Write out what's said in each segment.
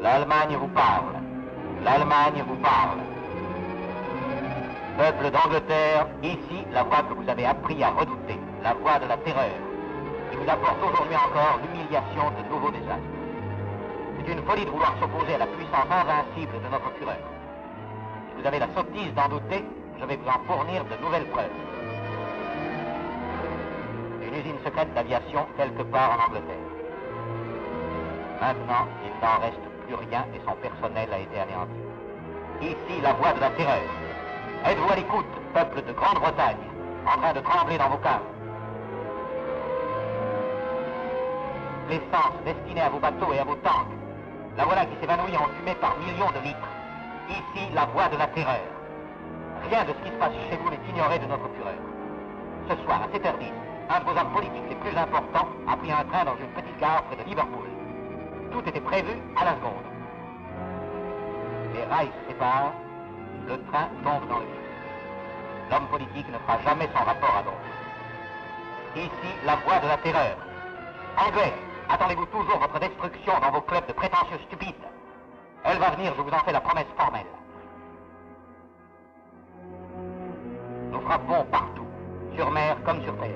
L'Allemagne vous parle. L'Allemagne vous parle. Peuple d'Angleterre, ici la voix que vous avez appris à redouter, la voix de la terreur, qui vous apporte aujourd'hui encore l'humiliation de nouveaux désastres. C'est une folie de vouloir s'opposer à la puissance invincible de notre Führer. Si vous avez la sottise d'en douter, je vais vous en fournir de nouvelles preuves. Une usine secrète d'aviation quelque part en Angleterre. Maintenant, il n'en reste plus rien et son personnel a été anéanti. Ici, la voix de la terreur. Êtes-vous à l'écoute, peuple de Grande-Bretagne, en train de trembler dans vos caves? L'essence destinée à vos bateaux et à vos tanks, la voilà qui s'évanouit en fumée par millions de litres. Ici, la voix de la terreur. Rien de ce qui se passe chez vous n'est ignoré de notre Führer. Ce soir, à 7h10, un de vos hommes politiques les plus importants a pris un train dans une petite gare près de Liverpool. Tout était prévu à la seconde. Les rails se séparent, le train tombe dans le vide. L'homme politique ne fera jamais son rapport à Londres. Ici, la voix de la terreur. Anglais, attendez-vous toujours votre destruction dans vos clubs de prétentieux stupides. Elle va venir, je vous en fais la promesse formelle. Nous frappons partout, sur mer comme sur terre.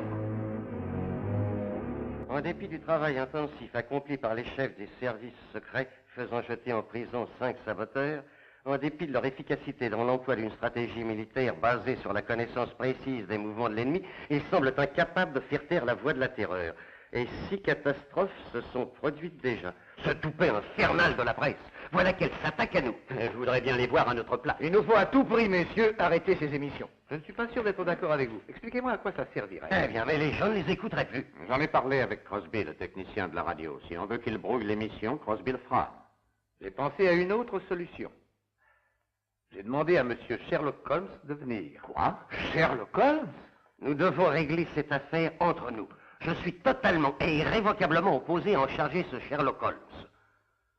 En dépit du travail intensif accompli par les chefs des services secrets faisant jeter en prison 5 saboteurs, en dépit de leur efficacité dans l'emploi d'une stratégie militaire basée sur la connaissance précise des mouvements de l'ennemi, ils semblent incapables de faire taire la voix de la terreur. Et 6 catastrophes se sont produites déjà. Ce toupet infernal de la presse, voilà qu'elle s'attaque à nous. Je voudrais bien les voir à notre place. Il nous faut à tout prix, messieurs, arrêter ces émissions. Je ne suis pas sûr d'être d'accord avec vous. Expliquez-moi à quoi ça servirait. Eh bien, mais les gens ne les écouteraient plus. J'en ai parlé avec Crosby, le technicien de la radio. Si on veut qu'il brouille l'émission, Crosby le fera. J'ai pensé à une autre solution. J'ai demandé à monsieur Sherlock Holmes de venir. Quoi? Sherlock Holmes? Nous devons régler cette affaire entre nous. Je suis totalement et irrévocablement opposé à en charger ce Sherlock Holmes.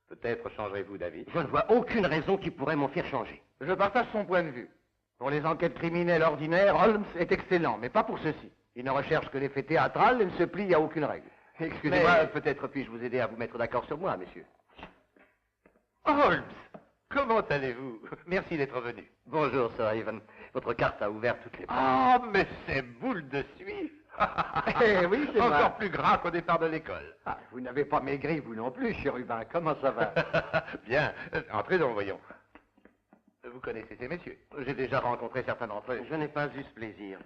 Peut-être changerez-vous d'avis. Je ne vois aucune raison qui pourrait m'en faire changer. Je partage son point de vue. Pour les enquêtes criminelles ordinaires, Holmes est excellent, mais pas pour ceci. Il ne recherche que les faits théâtrales et ne se plie à aucune règle. Excusez-moi, peut-être puis-je vous aider à vous mettre d'accord sur moi, monsieur. Holmes, comment allez-vous? Merci d'être venu. Bonjour, Sir Ivan. Votre carte a ouvert toutes les portes. Ah, mais c'est boule de suif. Eh oui, c'est encore vrai. Plus gras qu'au départ de l'école. Ah, vous n'avez pas maigri, vous non plus, chérubin. Comment ça va? Bien. Entrez donc, voyons. Vous connaissez ces messieurs? J'ai déjà rencontré certains d'entre eux. Je n'ai pas eu ce plaisir.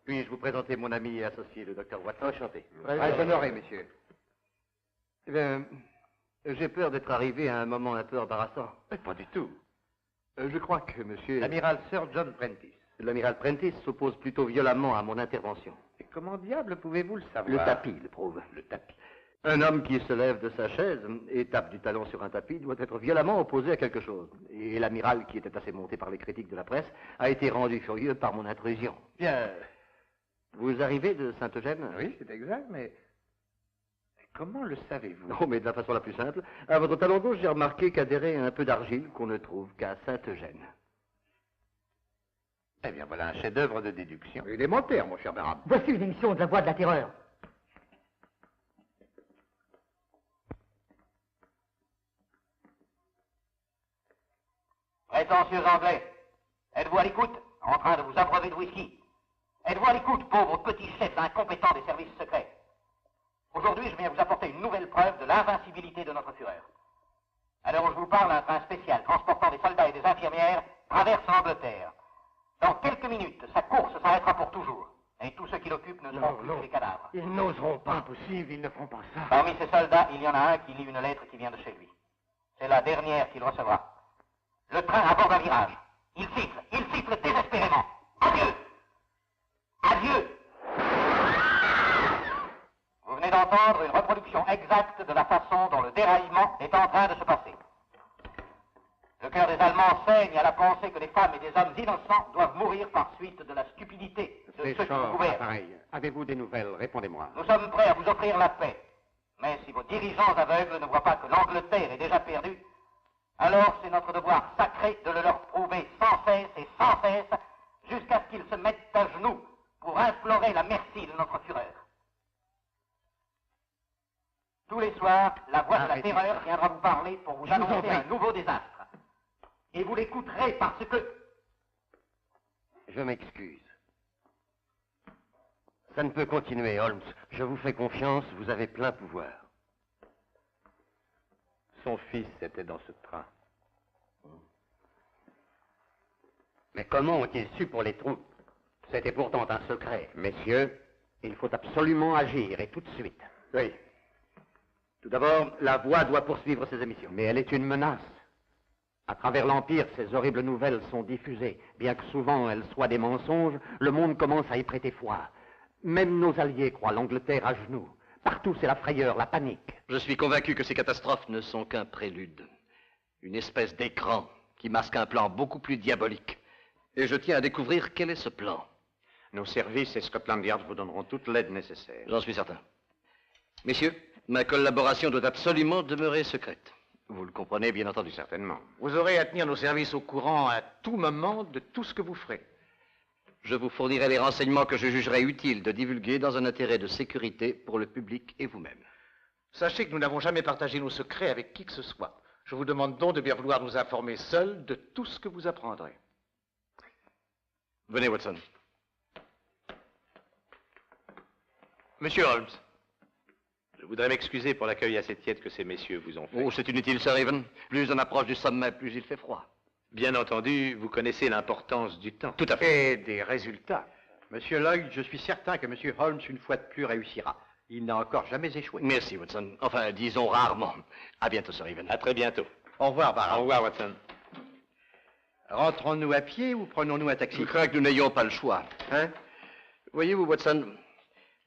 Puis-je vous présenter mon ami et associé, le docteur Watson? Enchanté. Très honoré, messieurs. Eh bien, j'ai peur d'être arrivé à un moment un peu embarrassant. Pas du tout. Je crois que monsieur... L'amiral Sir John Prentice. L'amiral Prentice s'oppose plutôt violemment à mon intervention. Et comment diable pouvez-vous le savoir? Le tapis le prouve. Le tapis. Un homme qui se lève de sa chaise et tape du talon sur un tapis doit être violemment opposé à quelque chose. Et l'amiral, qui était assez monté par les critiques de la presse, a été rendu furieux par mon intrusion. Bien. Vous arrivez de Saint-Eugène? Oui, c'est exact, mais... Comment le savez-vous? Oh, mais de la façon la plus simple. À votre talon gauche, j'ai remarqué qu'adhérait un peu d'argile qu'on ne trouve qu'à Saint-Eugène. Eh bien, voilà un chef-d'œuvre de déduction. Élémentaire, mon cher Barham. Voici une émission de la Voix de la Terreur. Prétentieux Anglais, êtes-vous à l'écoute, en train de vous abreuver de whisky? Êtes-vous à l'écoute, pauvre petit chef incompétent des services secrets? Aujourd'hui, je viens vous apporter une nouvelle preuve de l'invincibilité de notre Führer. À l'heure où je vous parle, un train spécial transportant des soldats et des infirmières traverse l'Angleterre. Dans quelques minutes, sa course s'arrêtera pour toujours. Et tous ceux qui l'occupent ne seront plus que des cadavres. Ils n'oseront pas. Impossible, ils ne feront pas ça. Parmi ces soldats, il y en a un qui lit une lettre qui vient de chez lui. C'est la dernière qu'il recevra. Le train aborde un virage. Il siffle désespérément. Adieu! Adieu! Vous venez d'entendre une reproduction exacte de la façon dont le déraillement est en train de se passer. Le cœur des Allemands saigne à la pensée que des femmes et des hommes innocents doivent mourir par suite de la stupidité de ceux qui nous gouvernent. Pareil. Avez-vous des nouvelles? Répondez-moi. Nous sommes prêts à vous offrir la paix. Mais si vos dirigeants aveugles ne voient pas que l'Angleterre est déjà perdue, alors c'est notre devoir sacré de le leur prouver sans cesse et sans cesse, jusqu'à ce qu'ils se mettent à genoux pour implorer la merci de notre Führer. Tous les soirs, la Voix de la Terreur viendra vous parler pour vous annoncer un nouveau désastre. Et vous l'écouterez parce que... Je m'excuse. Ça ne peut continuer, Holmes. Je vous fais confiance, vous avez plein pouvoir. Son fils était dans ce train. Mais comment ont-ils su pour les troupes? C'était pourtant un secret. Messieurs, il faut absolument agir, et tout de suite. Oui. Tout d'abord, la Voix doit poursuivre ses émissions. Mais elle est une menace. À travers l'Empire, ces horribles nouvelles sont diffusées. Bien que souvent elles soient des mensonges, le monde commence à y prêter foi. Même nos alliés croient l'Angleterre à genoux. Partout, c'est la frayeur, la panique. Je suis convaincu que ces catastrophes ne sont qu'un prélude. Une espèce d'écran qui masque un plan beaucoup plus diabolique. Et je tiens à découvrir quel est ce plan. Nos services et Scotland Yard vous donneront toute l'aide nécessaire. J'en suis certain. Messieurs, ma collaboration doit absolument demeurer secrète. Vous le comprenez, bien entendu. Certainement. Vous aurez à tenir nos services au courant à tout moment de tout ce que vous ferez. Je vous fournirai les renseignements que je jugerai utiles de divulguer dans un intérêt de sécurité pour le public et vous-même. Sachez que nous n'avons jamais partagé nos secrets avec qui que ce soit. Je vous demande donc de bien vouloir nous informer seuls de tout ce que vous apprendrez. Venez, Watson. Monsieur Holmes. Je voudrais m'excuser pour l'accueil assez tiède que ces messieurs vous ont fait. Oh, c'est inutile, Sir Raven. Plus on approche du sommet, plus il fait froid. Bien entendu, vous connaissez l'importance du temps. Tout à fait. Et des résultats. Monsieur Lloyd, je suis certain que Monsieur Holmes, une fois de plus, réussira. Il n'a encore jamais échoué. Merci, Watson. Enfin, disons rarement. À bientôt, Sir Raven. À très bientôt. Au revoir, Barham. Au revoir, Watson. Rentrons-nous à pied ou prenons-nous un taxi? Je crains que nous n'ayons pas le choix. Hein? Voyez-vous, Watson,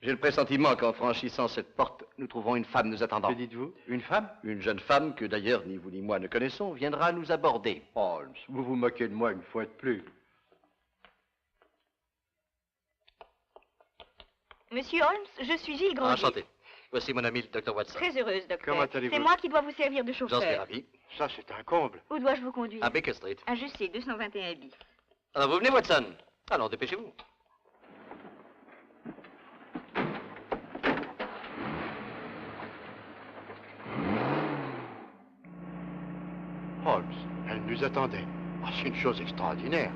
j'ai le pressentiment qu'en franchissant cette porte, nous trouverons une femme nous attendant. Que dites-vous? Une femme? Une jeune femme que d'ailleurs ni vous ni moi ne connaissons viendra nous aborder. Holmes, vous vous moquez de moi une fois de plus. Monsieur Holmes, je suis Gilles Grandier. Enchanté. Voici mon ami, le docteur Watson. Très heureuse, docteur. Comment allez-vous? C'est moi qui dois vous servir de J'en chauffeur. suis ravi. Ça, c'est un comble. Où dois-je vous conduire? À Baker Street. Ah, je sais, 221 bis. Alors, vous venez, Watson? Alors, dépêchez-vous. Holmes, elle nous attendait. Ah, c'est une chose extraordinaire.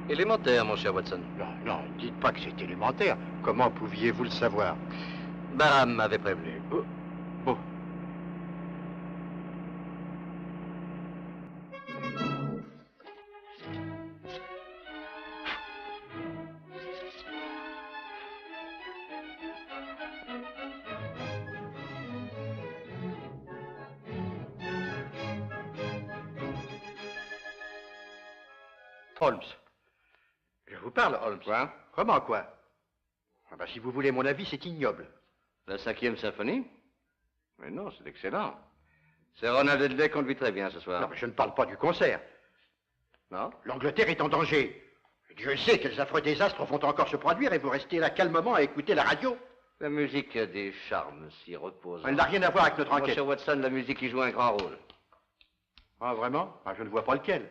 Élémentaire, mon cher Watson. Non, non, dites pas que c'est élémentaire. Comment pouviez-vous le savoir? Barham m'avait prévenu. Bon. Holmes. Je vous parle, Holmes. Quoi? Comment quoi? Ah ben, si vous voulez mon avis, c'est ignoble. La 5e symphonie? Mais non, c'est excellent. C'est Ronald Hedley conduit très bien ce soir. Non, mais je ne parle pas du concert. Non? L'Angleterre est en danger. Dieu sait quels affreux désastres vont encore se produire et vous restez là calmement à écouter la radio. La musique a des charmes si reposants. Elle n'a rien à voir avec notre Mon enquête. cher Watson, la musique y joue un grand rôle. Ah, vraiment? Ah, je ne vois pas lequel.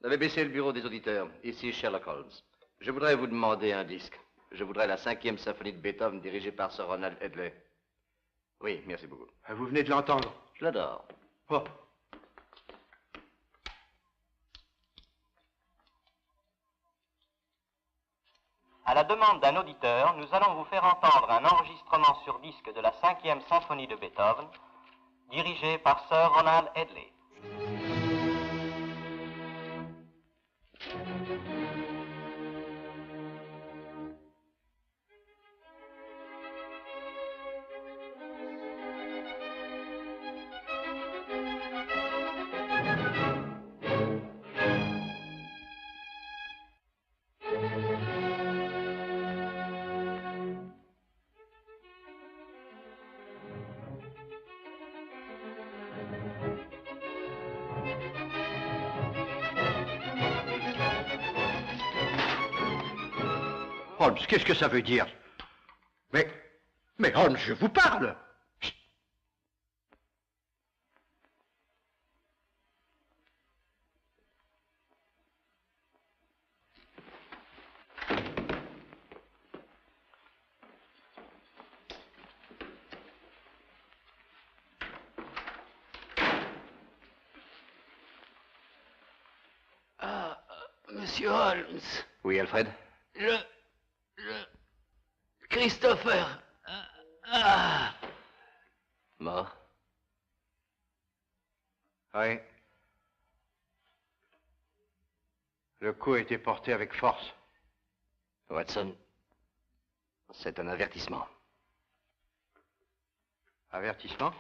Vous avez baissé le bureau des auditeurs. Ici Sherlock Holmes. Je voudrais vous demander un disque. Je voudrais la 5e symphonie de Beethoven dirigée par Sir Ronald Hedley. Oui, merci beaucoup. Vous venez de l'entendre. Je l'adore. Oh. À la demande d'un auditeur, nous allons vous faire entendre un enregistrement sur disque de la 5e symphonie de Beethoven, dirigée par Sir Ronald Hedley. Holmes, qu'est-ce que ça veut dire? Mais Holmes, je vous parle. Chut. Ah, Monsieur Holmes. Oui, Alfred? Christopher. Mort? Oui. Le coup a été porté avec force. Watson, c'est un avertissement. Avertissement?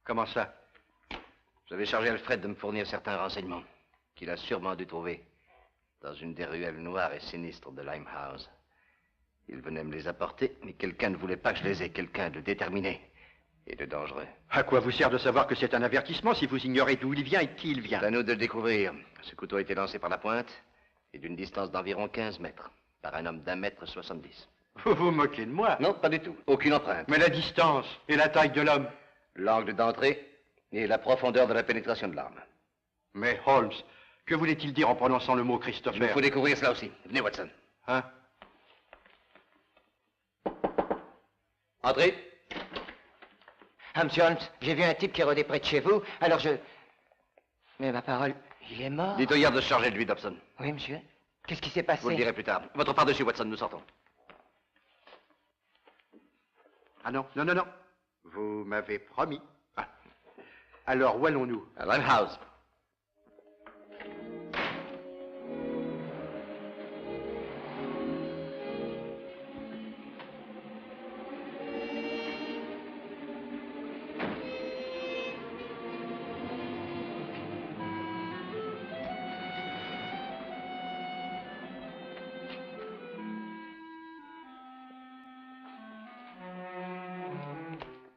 Comment ça? J'avais chargé Alfred de me fournir certains renseignements qu'il a sûrement dû trouver dans une des ruelles noires et sinistres de Limehouse. Il venait me les apporter, mais quelqu'un ne voulait pas que je les ai. Quelqu'un de déterminé et de dangereux. À quoi vous sert de savoir que c'est un avertissement si vous ignorez d'où il vient et qui il vient? C'est à nous de le découvrir. Ce couteau a été lancé par la pointe et d'une distance d'environ 15 mètres par un homme d'1,70 m. Vous vous moquez de moi? Non, pas du tout. Aucune empreinte. Mais la distance et la taille de l'homme? L'angle d'entrée et la profondeur de la pénétration de l'arme. Mais Holmes, que voulait-il dire en prononçant le mot Christopher? Il faut découvrir cela aussi. Venez, Watson. Hein? Entrez. Ah, monsieur Holmes, j'ai vu un type qui rôdait près de chez vous, alors je... Mais ma parole, il est mort. Dites au Yard de se charger de lui, Dobson. Oui, monsieur. Qu'est-ce qui s'est passé? Vous le direz plus tard. Votre par-dessus, Watson, nous sortons. Ah non, non, non, non. Vous m'avez promis. Ah. Alors, où allons-nous? À Limehouse.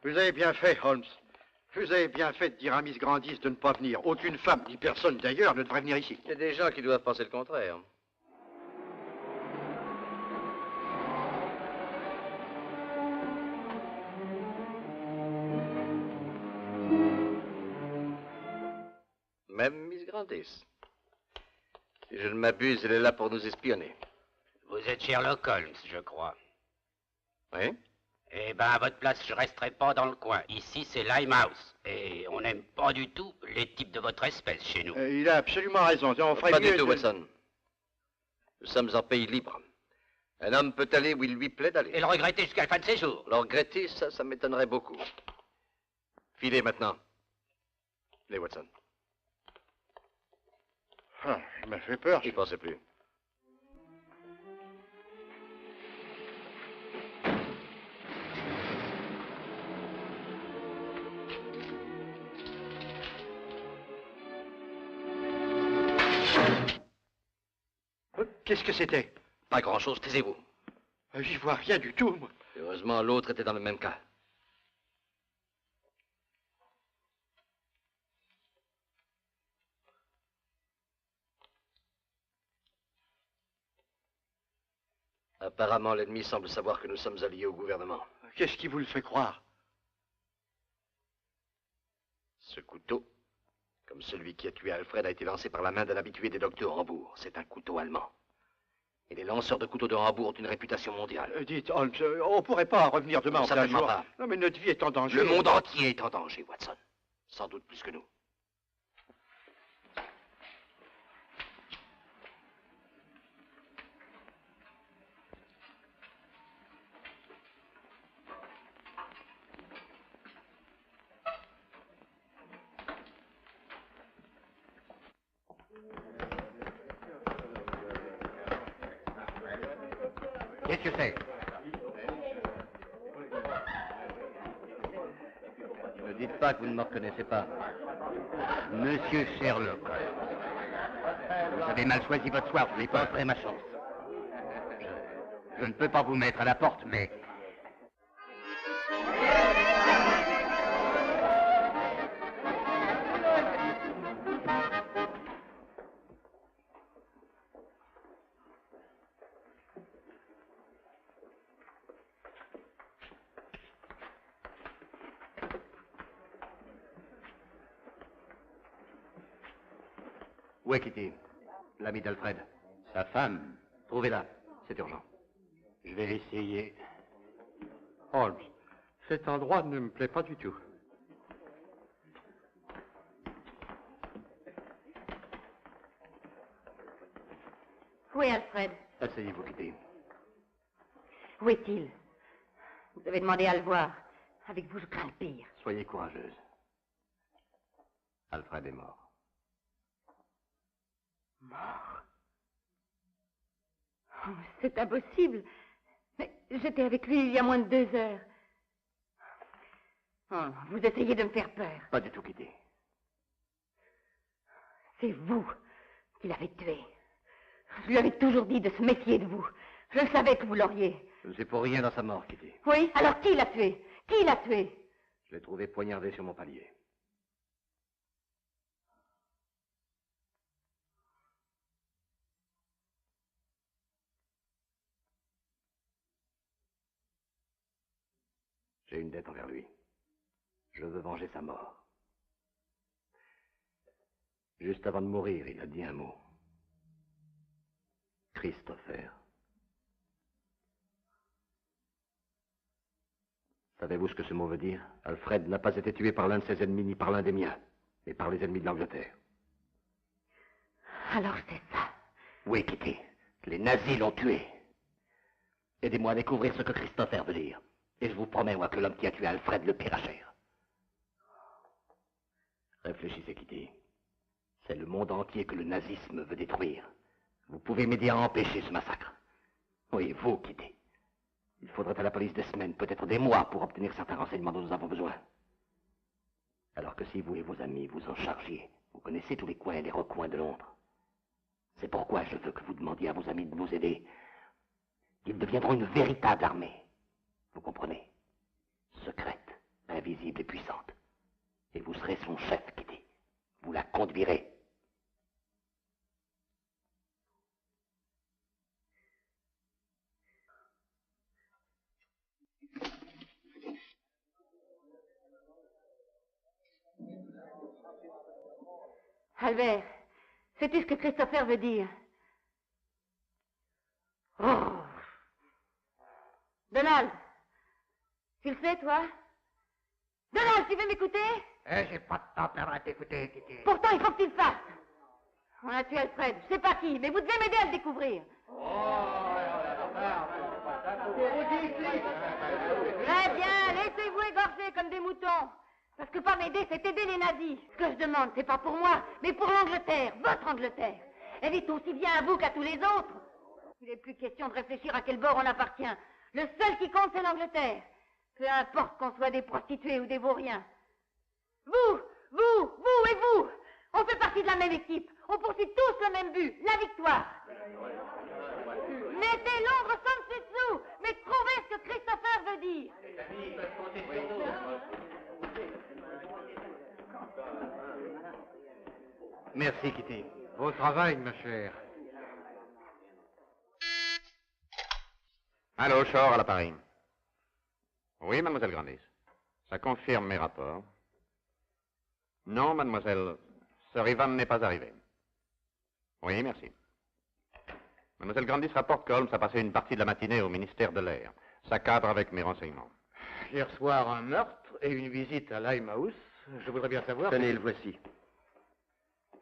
Vous avez bien fait, Holmes. Vous avez bien fait de dire à Miss Grandis de ne pas venir. Aucune femme, ni personne d'ailleurs, ne devrait venir ici. Il y a des gens qui doivent penser le contraire. Même Miss Grandis. Si je ne m'abuse, elle est là pour nous espionner. Vous êtes Sherlock Holmes, je crois. Oui? Eh ben, à votre place, je resterai pas dans le coin. Ici, c'est Limehouse. Et on n'aime pas du tout les types de votre espèce chez nous. Il a absolument raison. On ferait Pas mieux du tout, de- Watson. Nous sommes en pays libre. Un homme peut aller où il lui plaît d'aller. Et le regretter jusqu'à la fin de ses jours. Le regretter, ça m'étonnerait beaucoup. Filez maintenant. Les Watson. Ah, il m'a fait peur. N'y pensez plus. Qu'est-ce que c'était? Pas grand-chose, taisez-vous. J'y vois rien du tout, moi. Heureusement, l'autre était dans le même cas. Apparemment, l'ennemi semble savoir que nous sommes alliés au gouvernement. Qu'est-ce qui vous le fait croire? Ce couteau, comme celui qui a tué Alfred a été lancé par la main d'un habitué des docks de Hambourg. C'est un couteau allemand. Et les lanceurs de couteaux de Hambourg ont une réputation mondiale. Dites, Holmes, on pourrait pas revenir demain en plein Certainement jour. pas. Non, mais notre vie est en danger. Le monde entier est en danger, Watson. Sans doute plus que nous. Qu'est-ce que c'est? Ne dites pas que vous ne me reconnaissez pas. Monsieur Sherlock. Vous avez mal choisi votre soir, vous n'avez pas offert ma chance. Je ne peux pas vous mettre à la porte, mais... Où est Kitty? L'ami d'Alfred. Sa femme. Trouvez-la. C'est urgent. Je vais essayer. Holmes, cet endroit ne me plaît pas du tout. Où est Alfred? Asseyez-vous, Kitty. Où est-il? Vous avez demandé à le voir. Avec vous, je crains le pire. Soyez courageuse. Alfred est mort. Mort? Oh, c'est impossible. Mais j'étais avec lui il y a moins de 2 heures. Oh, vous essayez de me faire peur. Pas du tout, Kitty. C'est vous qui l'avez tué. Je lui avais toujours dit de se méfier de vous. Je savais que vous l'auriez. Je ne sais pour rien dans sa mort, Kitty. Oui? Alors qui l'a tué? Qui l'a tué? Je l'ai trouvé poignardé sur mon palier. J'ai une dette envers lui. Je veux venger sa mort. Juste avant de mourir, il a dit un mot. Christopher. Savez-vous ce que ce mot veut dire? Alfred n'a pas été tué par l'un de ses ennemis ni par l'un des miens, mais par les ennemis de l'Angleterre. Alors c'est ça. Oui, Kitty. Les nazis l'ont tué. Aidez-moi à découvrir ce que Christopher veut dire. Et je vous promets, moi, que l'homme qui a tué Alfred le paiera cher. Réfléchissez, Kitty. C'est le monde entier que le nazisme veut détruire. Vous pouvez m'aider à empêcher ce massacre. Oui, vous, Kitty. Il faudrait à la police des semaines, peut-être des mois, pour obtenir certains renseignements dont nous avons besoin. Alors que si vous et vos amis vous en chargiez, vous connaissez tous les coins et les recoins de Londres. C'est pourquoi je veux que vous demandiez à vos amis de nous aider. Ils deviendront une véritable armée. Vous comprenez? Secrète, invisible et puissante. Et vous serez son chef, Kitty. Vous la conduirez. Albert, sais-tu ce que Christopher veut dire? Oh. Donald, tu le sais, toi? Donald, tu veux m'écouter? J'ai pas de temps à t'écouter, Kitty. Pourtant, il faut que tu le fasses. On a tué Alfred, je sais pas qui, mais vous devez m'aider à le découvrir. Très bien, laissez-vous égorger comme des moutons. Parce que pas m'aider, c'est aider les nazis. Ce que je demande, c'est pas pour moi, mais pour l'Angleterre, votre Angleterre. Elle est aussi bien à vous qu'à tous les autres. Il n'est plus question de réfléchir à quel bord on appartient. Le seul qui compte, c'est l'Angleterre. Peu importe qu'on soit des prostituées ou des vauriens. Vous et vous, on fait partie de la même équipe. On poursuit tous le même but, la victoire. Mettez Londres sans dessous, mais trouvez ce que Christopher veut dire. Merci, Kitty. Beau travail, ma chère. Allô, Shore, à l'appareil. Oui, mademoiselle Grandis. Ça confirme mes rapports. Non, mademoiselle, Sir Ivan n'est pas arrivé. Oui, merci. Mademoiselle Grandis rapporte que Holmes a passé une partie de la matinée au ministère de l'Air. Ça cadre avec mes renseignements. Hier soir, un meurtre et une visite à Limehouse. Je voudrais bien savoir... Tenez, le voici.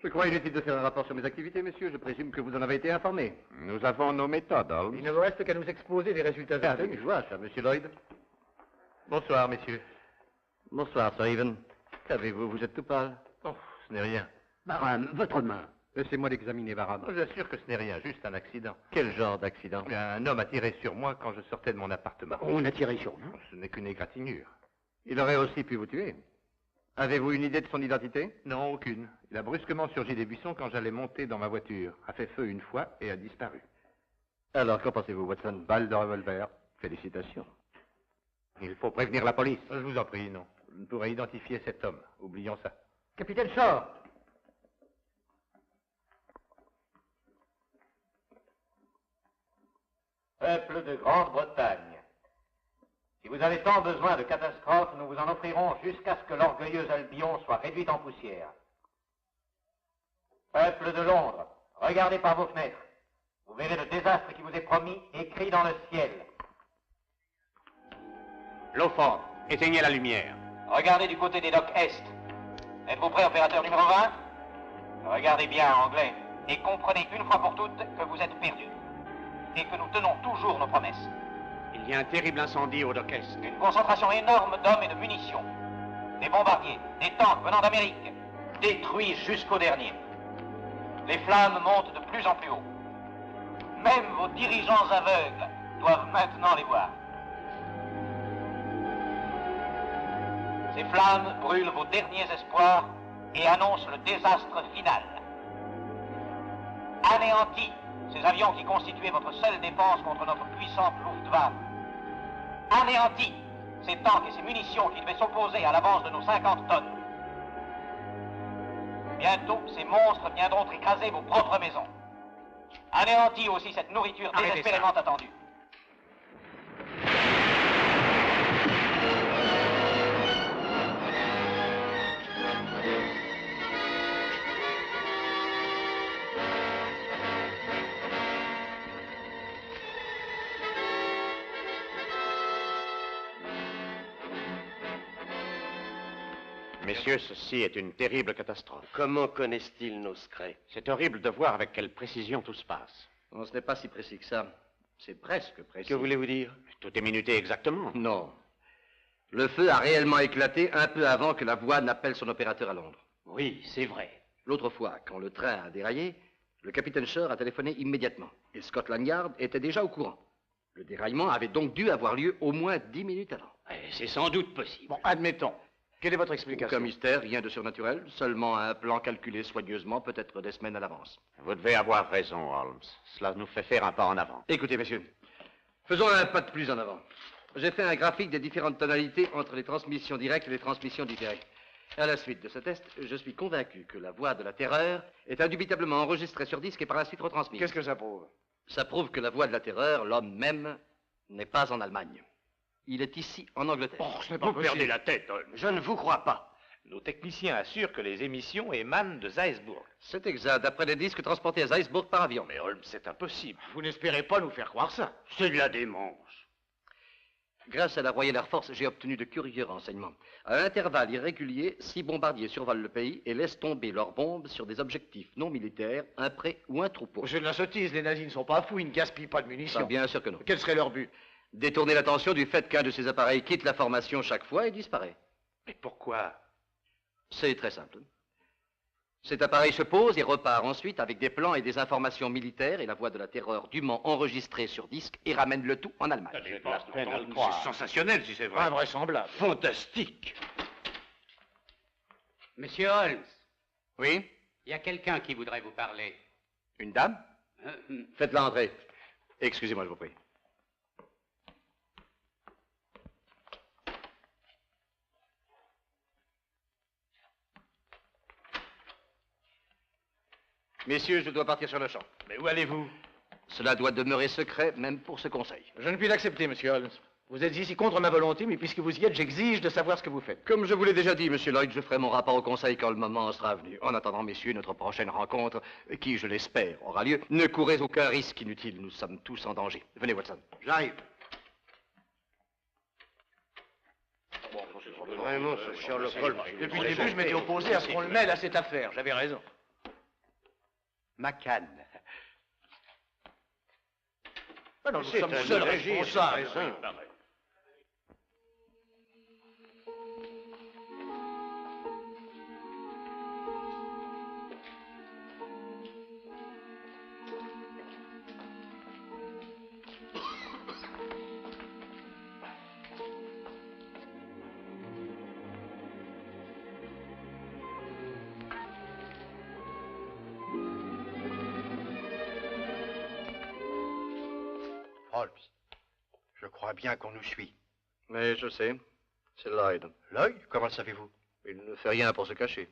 Je crois inutile de faire un rapport sur mes activités, monsieur. Je présume que vous en avez été informé. Nous avons nos méthodes, Holmes. Il ne vous reste qu'à nous exposer les résultats obtenus. Je vois ça, monsieur Lloyd. Bonsoir, messieurs. Bonsoir, Sir Ivan. Qu'avez-vous? Vous êtes tout pâle. Oh, ce n'est rien. Barham, votre main. Laissez-moi l'examiner, Barham. J'assure que ce n'est rien, juste un accident. Quel genre d'accident? Un homme a tiré sur moi quand je sortais de mon appartement. On a tiré sur nous. Ce n'est qu'une égratignure. Il aurait aussi pu vous tuer. Avez-vous une idée de son identité? Non, aucune. Il a brusquement surgi des buissons quand j'allais monter dans ma voiture. A fait feu une fois et a disparu. Alors, qu'en pensez-vous, Watson? Balle de revolver. Félicitations. Il faut prévenir la police. Je vous en prie, non. Je ne pourrais identifier cet homme. Oublions ça. Capitaine Shaw. Peuple de Grande-Bretagne, si vous avez tant besoin de catastrophes, nous vous en offrirons jusqu'à ce que l'orgueilleuse Albion soit réduite en poussière. Peuple de Londres, regardez par vos fenêtres. Vous verrez le désastre qui vous est promis écrit dans le ciel. Lawford, éteignez la lumière. Regardez du côté des docks Est. Êtes-vous prêt, opérateur numéro 20? Regardez bien, anglais, et comprenez une fois pour toutes que vous êtes perdus. Et que nous tenons toujours nos promesses. Il y a un terrible incendie au dock Est. Une concentration énorme d'hommes et de munitions. Des bombardiers, des tanks venant d'Amérique, détruits jusqu'au dernier. Les flammes montent de plus en plus haut. Même vos dirigeants aveugles doivent maintenant les voir. Ces flammes brûlent vos derniers espoirs et annoncent le désastre final. Anéantis ces avions qui constituaient votre seule défense contre notre puissante Luftwaffe. Anéantis ces tanks et ces munitions qui devaient s'opposer à l'avance de nos 50 tonnes. Bientôt, ces monstres viendront écraser vos propres maisons. Anéantis aussi cette nourriture désespérément attendue. Messieurs, ceci est une terrible catastrophe. Comment connaissent-ils nos secrets? C'est horrible de voir avec quelle précision tout se passe. Non, ce n'est pas si précis que ça. C'est presque précis. Que voulez-vous dire? Tout est minuté exactement. Non. Le feu a réellement éclaté un peu avant que la voie n'appelle son opérateur à Londres. Oui, c'est vrai. L'autre fois, quand le train a déraillé, le capitaine Shaw a téléphoné immédiatement. Et Scotland Yard était déjà au courant. Le déraillement avait donc dû avoir lieu au moins 10 minutes avant. C'est sans doute possible. Bon, admettons. Quelle est votre explication? Aucun mystère, rien de surnaturel, seulement un plan calculé soigneusement, peut-être des semaines à l'avance. Vous devez avoir raison, Holmes. Cela nous fait faire un pas en avant. Écoutez, messieurs, faisons un pas de plus en avant. J'ai fait un graphique des différentes tonalités entre les transmissions directes et les transmissions différées. À la suite de ce test, je suis convaincu que la voix de la terreur est indubitablement enregistrée sur disque et par la suite retransmise. Qu'est-ce que ça prouve? Ça prouve que la voix de la terreur, l'homme même, n'est pas en Allemagne. Il est ici, en Angleterre. Oh, ce n'est pas Vous possible. perdez la tête, Holmes. Je ne vous crois pas. Nos techniciens assurent que les émissions émanent de Salzbourg. C'est exact, d'après les disques transportés à Salzbourg par avion. Mais Holmes, c'est impossible. Vous n'espérez pas nous faire croire ça? C'est de la démence. Grâce à la Royal Air Force, j'ai obtenu de curieux renseignements. À intervalles irréguliers, 6 bombardiers survolent le pays et laissent tomber leurs bombes sur des objectifs non militaires, un pré ou un troupeau. C'est de la sottise, les nazis ne sont pas fous, ils ne gaspillent pas de munitions. Ça, bien sûr que non. Quel serait leur but? Détourner l'attention du fait qu'un de ces appareils quitte la formation chaque fois et disparaît. Mais pourquoi? C'est très simple. Cet appareil se pose et repart ensuite avec des plans et des informations militaires et la voix de la terreur dûment enregistrée sur disque et ramène le tout en Allemagne. C'est sensationnel si c'est vrai. Invraisemblable. Fantastique. Monsieur Holmes, Oui? il y a quelqu'un qui voudrait vous parler. Une dame? Faites-la entrer. Excusez-moi, je vous prie. Messieurs, je dois partir sur le champ. Mais où allez-vous? Cela doit demeurer secret, même pour ce conseil. Je ne puis l'accepter, monsieur Holmes. Vous êtes ici contre ma volonté, mais puisque vous y êtes, j'exige de savoir ce que vous faites. Comme je vous l'ai déjà dit, monsieur Lloyd, je ferai mon rapport au conseil quand le moment sera venu. En attendant, messieurs, notre prochaine rencontre, qui, je l'espère, aura lieu, ne courez aucun risque inutile. Nous sommes tous en danger. Venez, Watson. J'arrive. Vraiment, ce Sherlock Holmes. Depuis le début, je m'étais opposé à ce qu'on le mêle à cette affaire. J'avais raison. McCann. Ah non, nous sommes seuls responsables. Holmes, je crois bien qu'on nous suit. Mais je sais, c'est Lloyd. Lloyd? Comment le savez-vous? Il ne fait rien pour se cacher.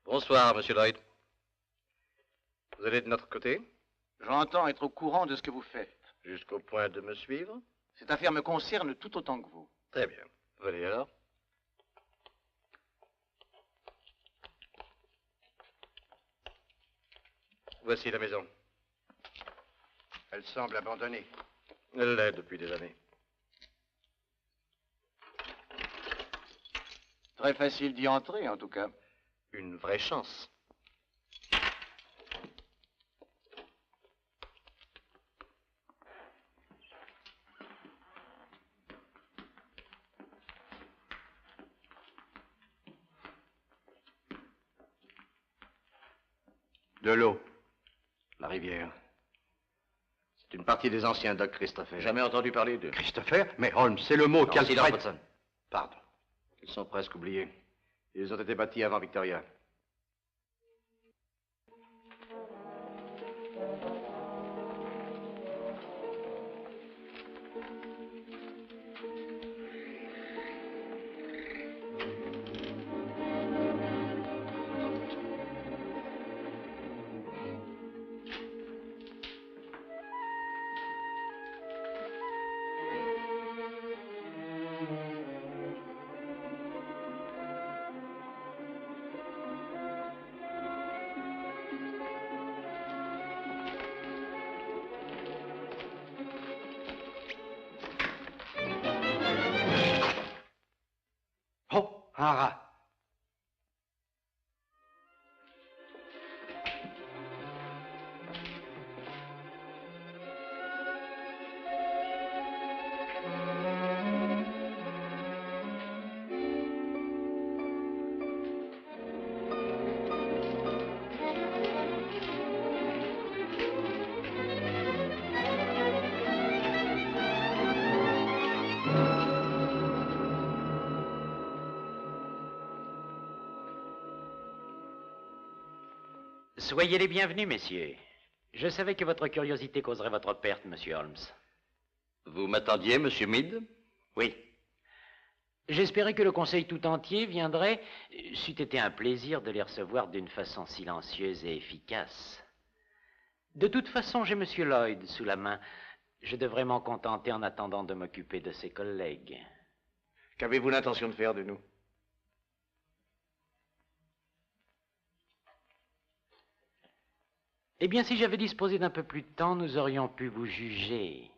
Bonsoir, monsieur Lloyd. Vous allez de notre côté? J'entends être au courant de ce que vous faites. Jusqu'au point de me suivre? Cette affaire me concerne tout autant que vous. Très bien. Venez alors. Voici la maison. Elle semble abandonnée. Elle l'est depuis des années. Très facile d'y entrer, en tout cas. Une vraie chance. De l'eau. La rivière. C'est une partie des anciens docks Christopher. Jamais entendu parler d'eux. Christopher? Mais Holmes, c'est le mot Silence, qu'Alfred... Watson. Pardon. Ils sont presque oubliés. Ils ont été bâtis avant Victoria. Oh, un rat. Soyez les bienvenus, messieurs. Je savais que votre curiosité causerait votre perte, monsieur Holmes. Vous m'attendiez, monsieur Meade? Oui. J'espérais que le conseil tout entier viendrait. C'eût été un plaisir de les recevoir d'une façon silencieuse et efficace. De toute façon, j'ai monsieur Lloyd sous la main. Je devrais m'en contenter en attendant de m'occuper de ses collègues. Qu'avez-vous l'intention de faire de nous? Eh bien, si j'avais disposé d'un peu plus de temps, nous aurions pu vous juger.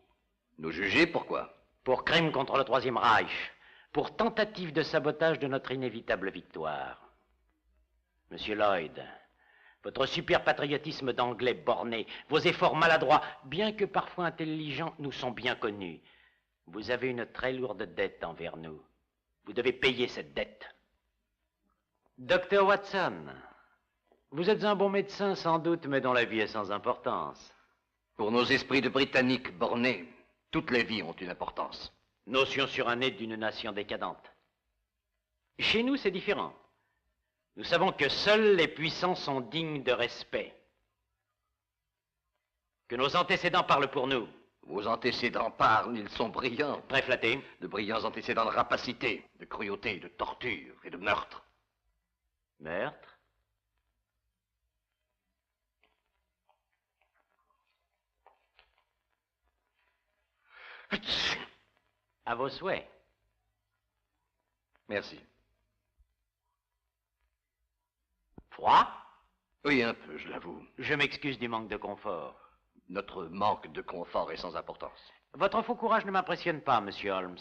Nous juger, pourquoi? Pour crime contre le Troisième Reich, pour tentative de sabotage de notre inévitable victoire. Monsieur Lloyd, votre super patriotisme d'anglais borné, vos efforts maladroits, bien que parfois intelligents, nous sont bien connus. Vous avez une très lourde dette envers nous. Vous devez payer cette dette. Dr. Watson, vous êtes un bon médecin sans doute, mais dont la vie est sans importance. Pour nos esprits de Britanniques bornés, toutes les vies ont une importance. Notion surannée d'une nation décadente. Chez nous, c'est différent. Nous savons que seuls les puissants sont dignes de respect. Que nos antécédents parlent pour nous. Vos antécédents parlent, ils sont brillants. Très flattés. De brillants antécédents de rapacité, de cruauté, de torture et de meurtre. Meurtre? À vos souhaits. Merci. Froid? Oui, un peu, je l'avoue. Je m'excuse du manque de confort. Notre manque de confort est sans importance. Votre faux courage ne m'impressionne pas, monsieur Holmes.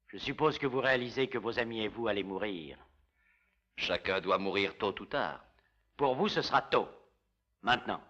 Je suppose que vous réalisez que vos amis et vous allez mourir. Chacun doit mourir tôt ou tard. Pour vous, ce sera tôt. Maintenant.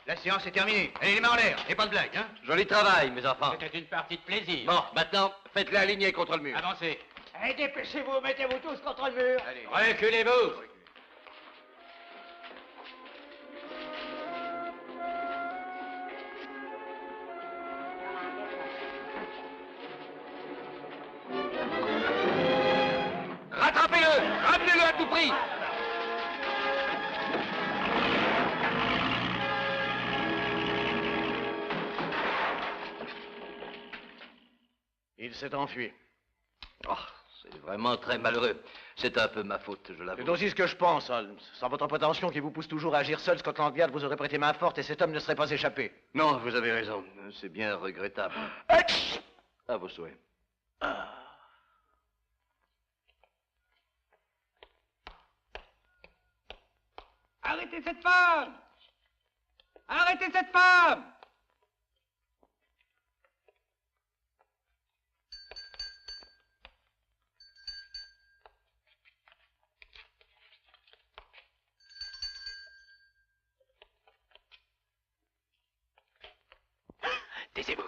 La séance est terminée. Allez, les mains en l'air. Et pas de blague, hein? Joli travail, mes enfants. C'était une partie de plaisir. Bon, maintenant, faites-les aligner contre le mur. Avancez. Allez, dépêchez-vous, mettez-vous tous contre le mur. Allez. Reculez-vous. Rattrapez-le! Ramenez-le à tout prix! Il s'est enfui. Oh, c'est vraiment très malheureux. C'est un peu ma faute, je l'avoue. C'est aussi ce que je pense, Holmes. Sans votre prétention qui vous pousse toujours à agir seul, Scotland Yard vous aurait prêté main forte et cet homme ne serait pas échappé. Non, vous avez raison. C'est bien regrettable. À vos souhaits. Arrêtez cette femme! Arrêtez cette femme! Taisez-vous.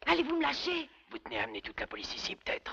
Allez-vous me lâcher? Vous tenez à amener toute la police ici, peut-être?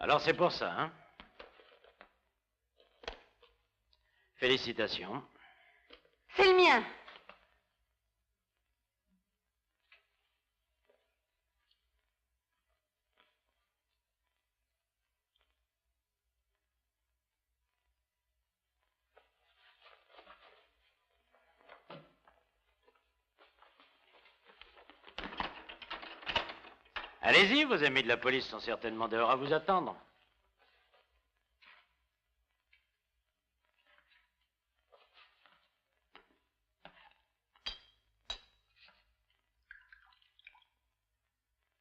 Alors c'est pour ça, hein? Félicitations. C'est le mien. Allez-y, vos amis de la police sont certainement dehors à vous attendre.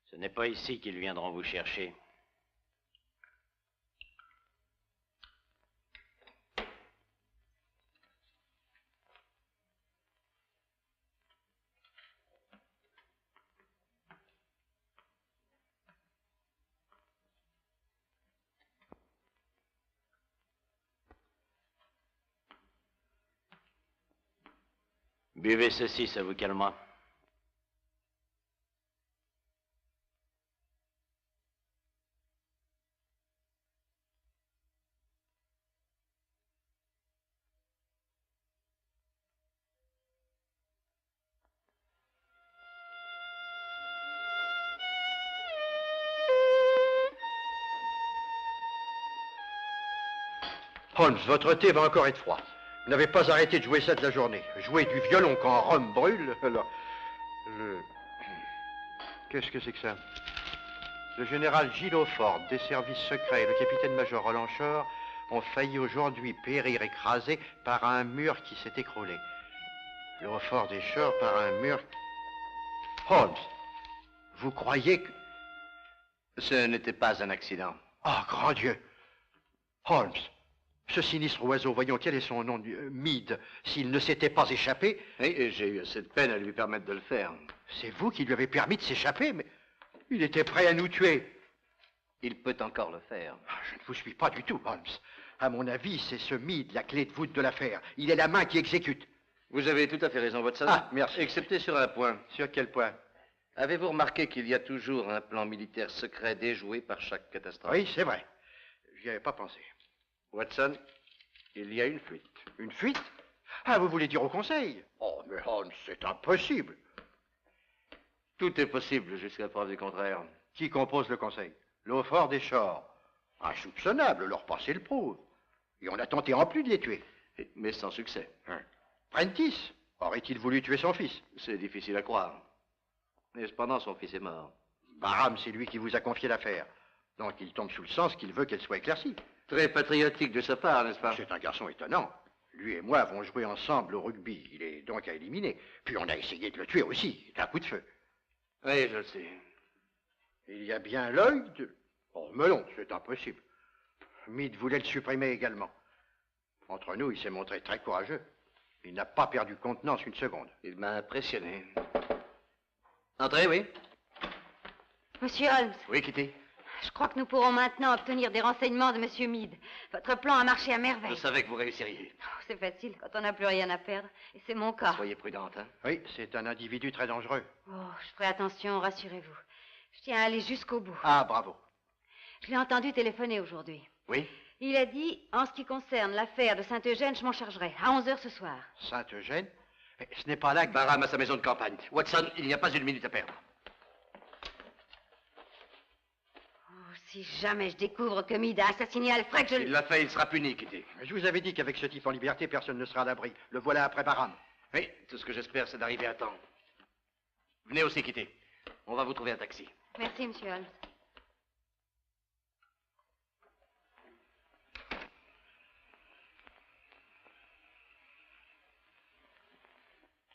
Ce n'est pas ici qu'ils viendront vous chercher. Buvez ceci, ça vous calmera. Holmes, votre thé va encore être froid. Vous n'avez pas arrêté de jouer ça de la journée. Jouer du violon quand Rome brûle, alors Qu'est-ce que c'est que ça? Le général Gilles Ford, des services secrets, et le capitaine-major Roland Shore ont failli aujourd'hui périr écrasés par un mur qui s'est écroulé. Le Ford et Shore par un mur... Holmes, vous croyez que... Ce n'était pas un accident. Ah, grand Dieu! Holmes, ce sinistre oiseau, voyons, quel est son nom? Meade, s'il ne s'était pas échappé... Oui, j'ai eu assez de peine à lui permettre de le faire. C'est vous qui lui avez permis de s'échapper, mais... Il était prêt à nous tuer. Il peut encore le faire. Je ne vous suis pas du tout, Holmes. À mon avis, c'est ce Meade, la clé de voûte de l'affaire. Il est la main qui exécute. Vous avez tout à fait raison, Watson. Ah, merci. Excepté sur un point. Sur quel point? Avez-vous remarqué qu'il y a toujours un plan militaire secret déjoué par chaque catastrophe? Oui, c'est vrai. J'y avais pas pensé. Watson, il y a une fuite. Une fuite? Ah, vous voulez dire au Conseil? Oh, mais Holmes, c'est impossible. Tout est possible jusqu'à preuve du contraire. Qui compose le Conseil? Lawford et Shore. Insoupçonnable, leur passé le prouve. Et on a tenté en plus de les tuer. Mais sans succès. Prentice aurait-il voulu tuer son fils? C'est difficile à croire. Et cependant, son fils est mort. Barham, c'est lui qui vous a confié l'affaire. Donc il tombe sous le sens qu'il veut qu'elle soit éclaircie. Très patriotique de sa part, n'est-ce pas? C'est un garçon étonnant. Lui et moi avons joué ensemble au rugby. Il est donc à éliminer. Puis on a essayé de le tuer aussi, d'un coup de feu. Oui, je le sais. Il y a bien l'œil de... Oh, melon, c'est impossible. Meade voulait le supprimer également. Entre nous, il s'est montré très courageux. Il n'a pas perdu contenance une seconde. Il m'a impressionné. Entrez, oui. Monsieur Holmes. Oui, Kitty. Je crois que nous pourrons maintenant obtenir des renseignements de Monsieur Meade. Votre plan a marché à merveille. Je savais que vous réussiriez. Oh, c'est facile quand on n'a plus rien à perdre. Et c'est mon cas. Soyez prudente, hein. Oui, c'est un individu très dangereux. Oh, je ferai attention, rassurez-vous. Je tiens à aller jusqu'au bout. Ah, bravo. Je l'ai entendu téléphoner aujourd'hui. Oui? Il a dit, en ce qui concerne l'affaire de Saint-Eugène, je m'en chargerai, à 11h ce soir. Saint-Eugène? Ce n'est pas là que... Barham à sa maison de campagne. Watson, il n'y a pas une minute à perdre. Oh, si jamais je découvre que Meade a assassiné Alfred, je... Il l'a fait, il sera puni, Kitty. Je vous avais dit qu'avec ce type en liberté, personne ne sera à l'abri. Le voilà après Barham. Oui, tout ce que j'espère, c'est d'arriver à temps. Venez aussi, Kitty. On va vous trouver un taxi. Merci, Monsieur Holmes.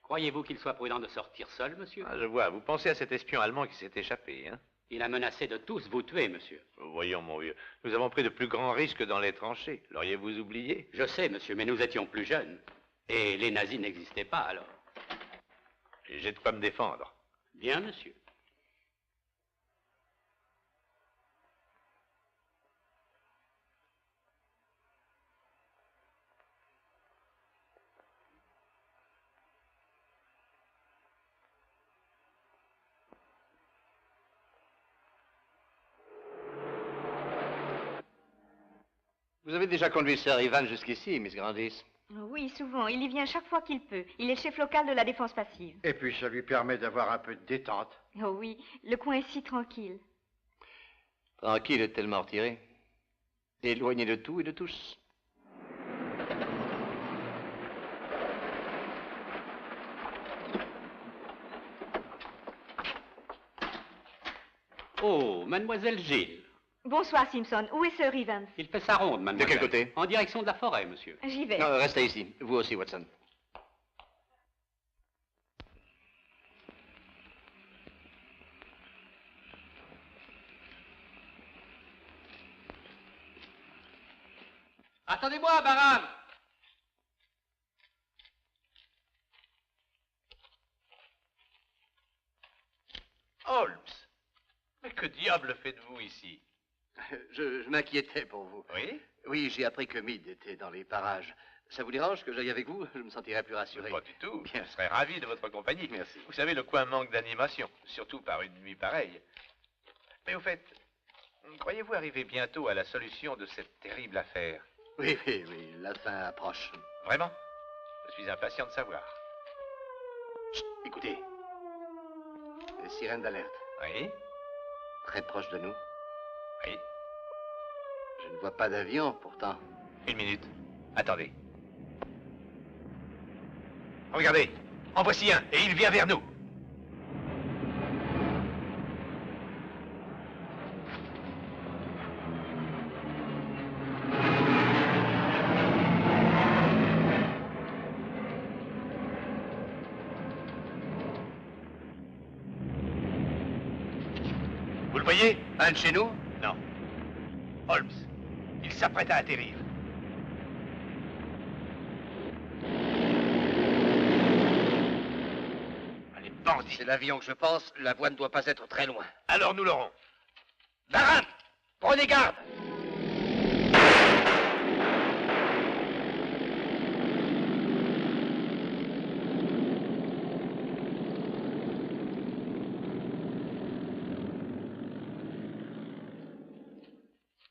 Croyez-vous qu'il soit prudent de sortir seul, monsieur? Ah, je vois. Vous pensez à cet espion allemand qui s'est échappé, hein? Il a menacé de tous vous tuer, monsieur. Voyons, mon vieux, nous avons pris de plus grands risques dans les tranchées. L'auriez-vous oublié? Je sais, monsieur, mais nous étions plus jeunes. Et les nazis n'existaient pas, alors. Et j'ai de quoi me défendre. Bien, monsieur. Vous avez déjà conduit Sir Ivan jusqu'ici, Miss Grandis? Oui, souvent. Il y vient chaque fois qu'il peut. Il est le chef local de la défense passive. Et puis ça lui permet d'avoir un peu de détente. Oh oui, le coin est si tranquille. Tranquille et tellement retiré. Éloigné de tout et de tous. Oh, mademoiselle Gilles. Bonsoir, Simpson. Où est Sir Evans? Il fait sa ronde, mademoiselle. De quel côté? En direction de la forêt, monsieur. J'y vais. Non, restez ici. Vous aussi, Watson. Attendez-moi, Barham! Holmes! Mais que diable faites-vous ici? Je m'inquiétais pour vous. Oui? Oui, j'ai appris que Meade était dans les parages. Ça vous dérange que j'aille avec vous? Je me sentirais plus rassuré. Pas du tout. Bien. Je serais ravi de votre compagnie. Merci. Vous savez, le coin manque d'animation, surtout par une nuit pareille. Mais au fait, croyez-vous arriver bientôt à la solution de cette terrible affaire? Oui, la fin approche. Vraiment? Je suis impatient de savoir. Chut, écoutez. Les sirènes d'alerte. Oui? Très proche de nous. Oui? Je ne vois pas d'avion, pourtant. Une minute. Attendez. Regardez, en voici un, et il vient vers nous. voyez? Un de chez nous? Non. Holmes, il s'apprête à atterrir. Les bandits. C'est l'avion que je pense, la voie ne doit pas être très loin. Alors nous l'aurons. Baran, prenez garde!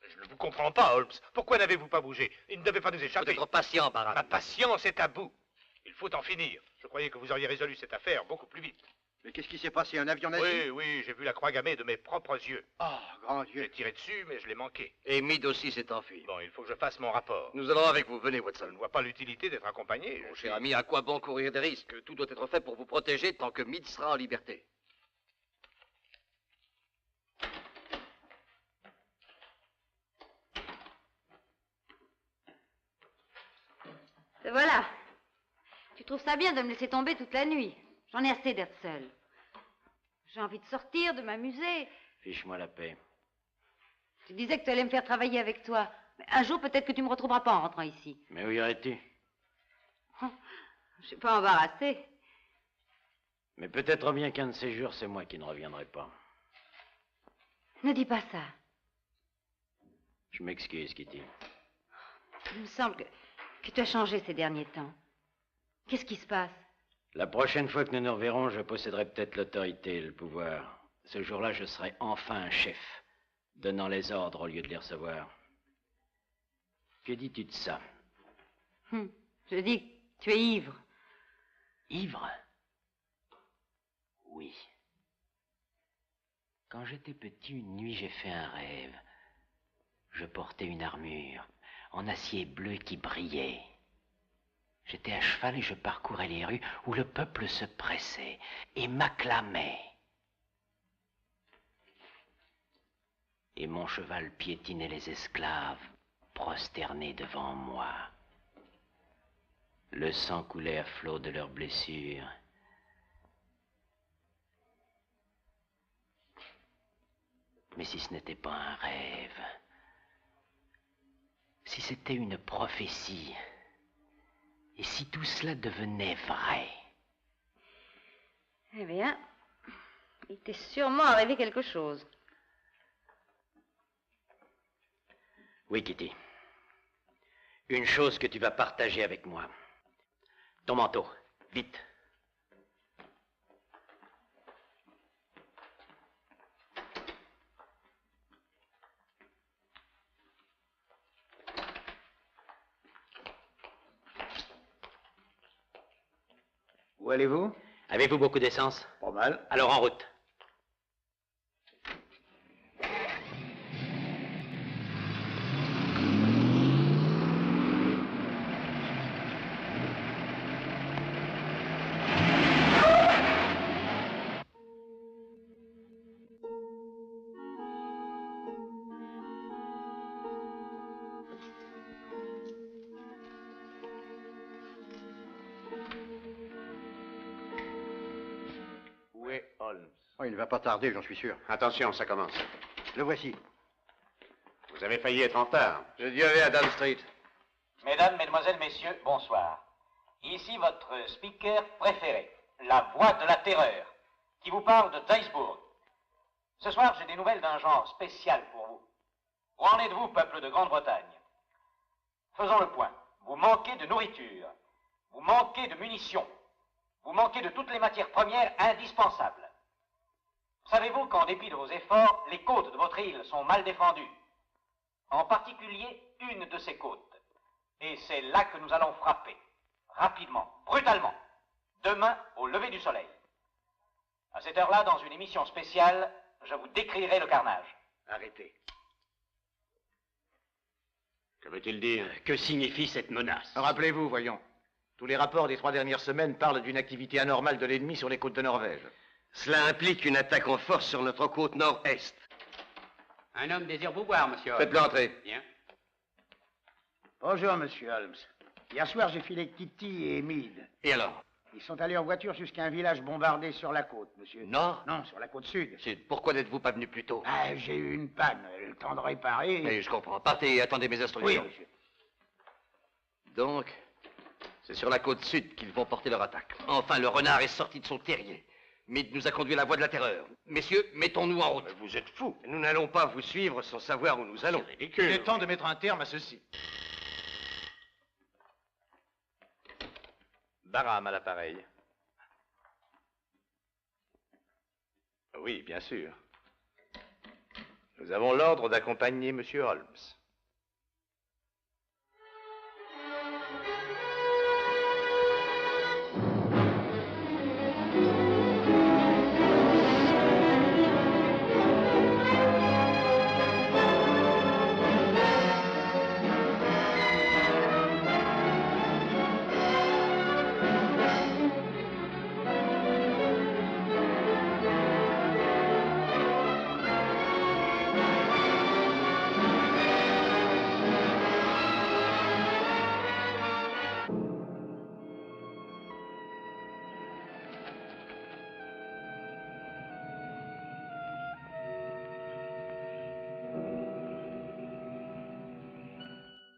Je ne vous comprends pas, Holmes. Pourquoi n'avez-vous pas bougé? Il ne devait pas nous échapper. Faut être patient, Baran. Ma patience est à bout. Il faut en finir. Je croyais que vous auriez résolu cette affaire beaucoup plus vite. Mais qu'est-ce qui s'est passé? Un avion nazi? Oui, j'ai vu la croix gammée de mes propres yeux. Oh, grand Dieu. J'ai tiré dessus, mais je l'ai manqué. Et Meade aussi s'est enfui. Bon, il faut que je fasse mon rapport. Nous allons avec vous. Venez, Watson. Je ne vois pas l'utilité d'être accompagné. Mon cher ami, à quoi bon courir des risques? Tout doit être fait pour vous protéger tant que Meade sera en liberté. Te voilà. Tu trouves ça bien de me laisser tomber toute la nuit? J'en ai assez d'être seule. J'ai envie de sortir, de m'amuser. Fiche-moi la paix. Tu disais que tu allais me faire travailler avec toi. Mais un jour, peut-être que tu me retrouveras pas en rentrant ici. Mais où irais-tu? Je suis pas embarrassée. Mais peut-être bien qu'un de ces jours, c'est moi qui ne reviendrai pas. Ne dis pas ça. Je m'excuse, Kitty. Il me semble que tu as changé ces derniers temps. Qu'est-ce qui se passe? La prochaine fois que nous nous reverrons, je posséderai peut-être l'autorité et le pouvoir. Ce jour-là, je serai enfin un chef, donnant les ordres au lieu de les recevoir. Que dis-tu de ça? Je dis que tu es ivre. Ivre? Oui. Quand j'étais petit, une nuit, j'ai fait un rêve. Je portais une armure en acier bleu qui brillait. J'étais à cheval et je parcourais les rues où le peuple se pressait et m'acclamait. Et mon cheval piétinait les esclaves, prosternés devant moi. Le sang coulait à flot de leurs blessures. Mais si ce n'était pas un rêve, si c'était une prophétie, et si tout cela devenait vrai? Eh bien, il t'est sûrement arrivé quelque chose. Oui, Kitty. Une chose que tu vas partager avec moi. Ton manteau, vite. Où allez-vous? Avez-vous beaucoup d'essence? Pas mal. Alors en route. Où est Holmes? Oh, il ne va pas tarder, j'en suis sûr. Attention, ça commence. Le voici. Vous avez failli être en retard. Je dû aller à Dam Street. Mesdames, Mesdemoiselles, Messieurs, bonsoir. Ici votre speaker préféré, la voix de la terreur, qui vous parle de Duisbourg. Ce soir, j'ai des nouvelles d'un genre spécial pour vous. Où en êtes-vous, peuple de Grande-Bretagne? Faisons le point. Vous manquez de nourriture, vous manquez de munitions, vous manquez de toutes les matières premières indispensables. Savez-vous qu'en dépit de vos efforts, les côtes de votre île sont mal défendues? En particulier, une de ces côtes. Et c'est là que nous allons frapper. Rapidement, brutalement. Demain, au lever du soleil. À cette heure-là, dans une émission spéciale, je vous décrirai le carnage. Arrêtez. Que veut-il dire? Que signifie cette menace? Rappelez-vous, voyons. Tous les rapports des 3 dernières semaines parlent d'une activité anormale de l'ennemi sur les côtes de Norvège. Cela implique une attaque en force sur notre côte nord-est. Un homme désire vous voir, monsieur. Faites-le entrer. Bien. Bonjour, monsieur Holmes. Hier soir, j'ai filé Kitty et Meade. Et alors? Ils sont allés en voiture jusqu'à un village bombardé sur la côte, monsieur. Nord? Non, sur la côte sud. Sud. Pourquoi n'êtes-vous pas venu plus tôt? Ah, j'ai eu une panne. Le temps de réparer. Mais je comprends. Partez et attendez mes instructions. Oui, monsieur. Donc, c'est sur la côte sud qu'ils vont porter leur attaque. Enfin, le renard est sorti de son terrier. Meade nous a conduit à la voie de la terreur. Messieurs, mettons-nous en route. Vous êtes fous. Nous n'allons pas vous suivre sans savoir où nous allons. C'est ridicule. Il est temps de mettre un terme à ceci. Barham à l'appareil. Oui, bien sûr. Nous avons l'ordre d'accompagner M. Holmes.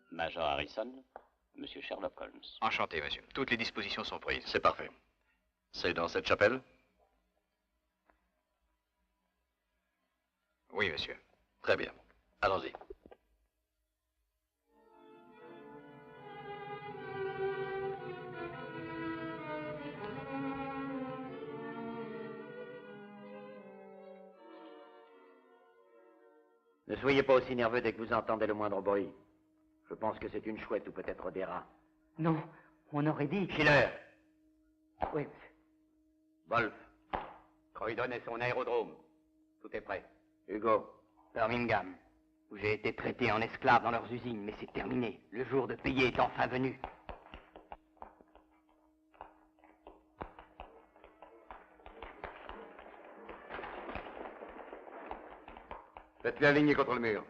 Major Harrison, Monsieur Sherlock Holmes. Enchanté, monsieur. Toutes les dispositions sont prises. C'est parfait. C'est dans cette chapelle? Oui, monsieur. Très bien. Allons-y. Ne soyez pas aussi nerveux dès que vous entendez le moindre bruit. Je pense que c'est une chouette ou peut-être des rats. Non, on aurait dit... Schiller, Oui, monsieur. Wolf, Croydon et son aérodrome. Tout est prêt. Hugo, Birmingham, où j'ai été traité en esclave dans leurs usines, mais c'est terminé. Le jour de payer est enfin venu. Faites-les aligner contre le mur.